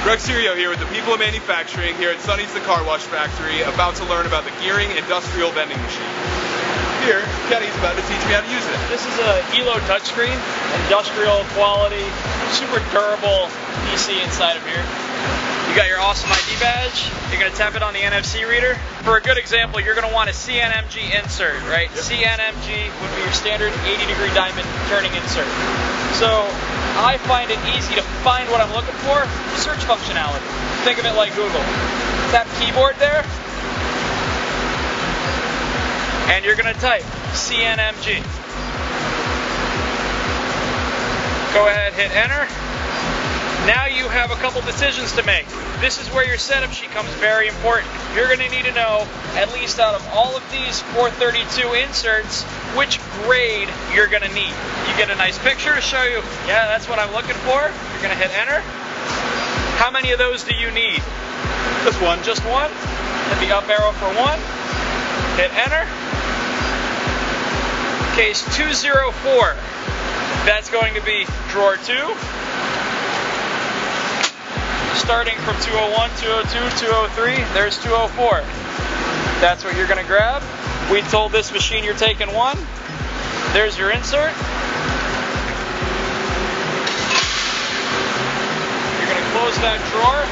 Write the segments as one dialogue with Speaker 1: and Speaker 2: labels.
Speaker 1: Greg Serio here with the people of manufacturing here at Sonny's the Car Wash Factory, about to learn about the Gühring industrial vending machine. Here, Kenny's about to teach me how to use it.
Speaker 2: This is a ELO touchscreen, industrial quality, super durable PC inside of here. You got your awesome ID badge. You're going to tap it on the NFC reader. For a good example, you're going to want a CNMG insert, right? Yep. CNMG would be your standard 80-degree diamond turning insert. So I find it easy to find what I'm looking for. Search functionality. Think of it like Google. Tap keyboard there, and you're going to type CNMG. Go ahead, hit enter. Now you have a couple decisions to make. This is where your setup sheet comes very important. You're going to need to know, at least out of all of these 432 inserts, which grade you're going to need. You get a nice picture to show you, yeah, that's what I'm looking for. You're going to hit enter. How many of those do you need?
Speaker 1: Just one.
Speaker 2: Just one? Hit the up arrow for one. Hit enter. Case 204. That's going to be drawer 2. Starting from 201, 202, 203, there's 204. That's what you're going to grab. We told this machine you're taking one. There's your insert. You're going to close that drawer.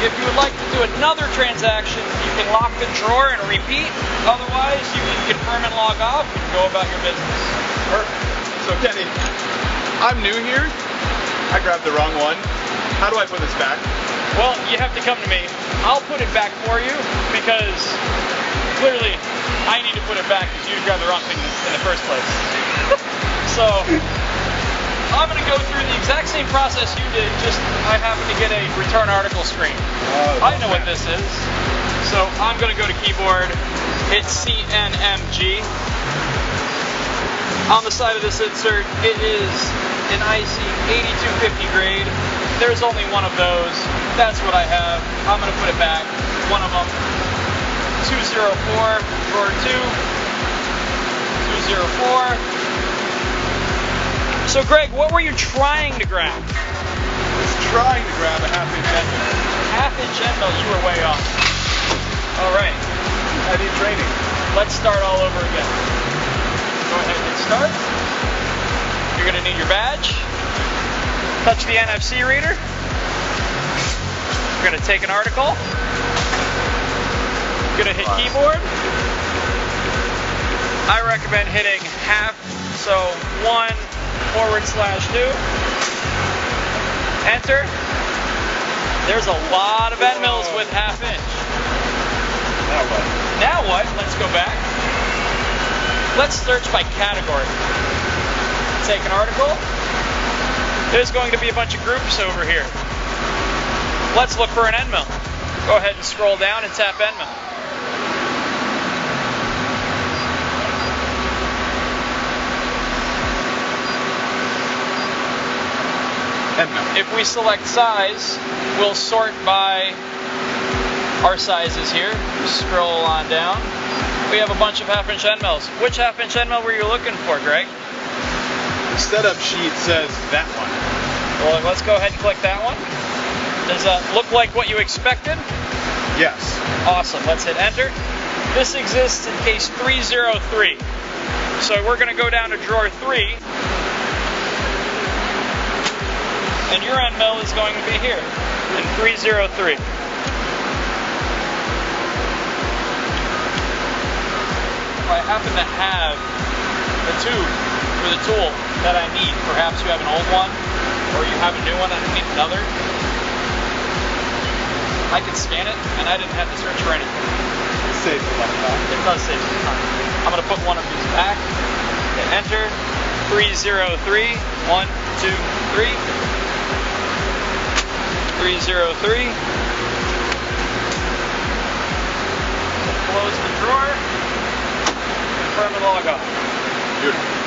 Speaker 2: If you would like to do another transaction, you can lock the drawer and repeat. Otherwise, you can confirm and log off and go about your business.
Speaker 1: Perfect. So Kenny, I'm new here. I grabbed the wrong one. How do I put this back?
Speaker 2: Well, you have to come to me. I'll put it back for you because clearly I need to put it back because you grabbed the wrong thing in the first place. So I'm going to go through the exact same process you did, just I happen to get a return article screen. I know what this is. So I'm going to go to keyboard, hit CNMG. On the side of this insert, it is an IC 8250 grade. There's only one of those. That's what I have. I'm going to put it back. One of them. 204, drawer 2. 204. So Greg, what were you trying to grab?
Speaker 1: I was trying to grab a half-inch end mill.
Speaker 2: Half-inch end mill, you were way off. All right.
Speaker 1: I need training.
Speaker 2: Let's start all over again. Go ahead and hit start. You're going to need your badge. Touch the NFC reader. We're going to take an article. Going to hit keyboard. I recommend hitting half, so 1/2. Enter. There's a lot of end mills with half-inch.
Speaker 1: Now what?
Speaker 2: Now what? Let's go back. Let's search by category. Take an article. There's going to be a bunch of groups over here. Let's look for an end mill. Go ahead and scroll down and tap end mill.
Speaker 1: End mill.
Speaker 2: If we select size, we'll sort by our sizes here. Scroll on down. We have a bunch of half-inch end mills. Which half-inch end mill were you looking for, Greg?
Speaker 1: The setup sheet says that one.
Speaker 2: Well, let's go ahead and click that one. Does that look like what you expected?
Speaker 1: Yes.
Speaker 2: Awesome. Let's hit enter. This exists in case 303. So we're going to go down to drawer 3. And your end mill is going to be here in 303. If I happen to have the tube for the tool that I need, perhaps you have an old one or you have a new one and I need another, I can scan it and I didn't have to search for anything.
Speaker 1: It saves a lot of time.
Speaker 2: It does save some time. I'm going to put one of these back, hit enter, 303, 1, 2, 3, 303. Close the drawer, confirm and log off.
Speaker 1: Beautiful.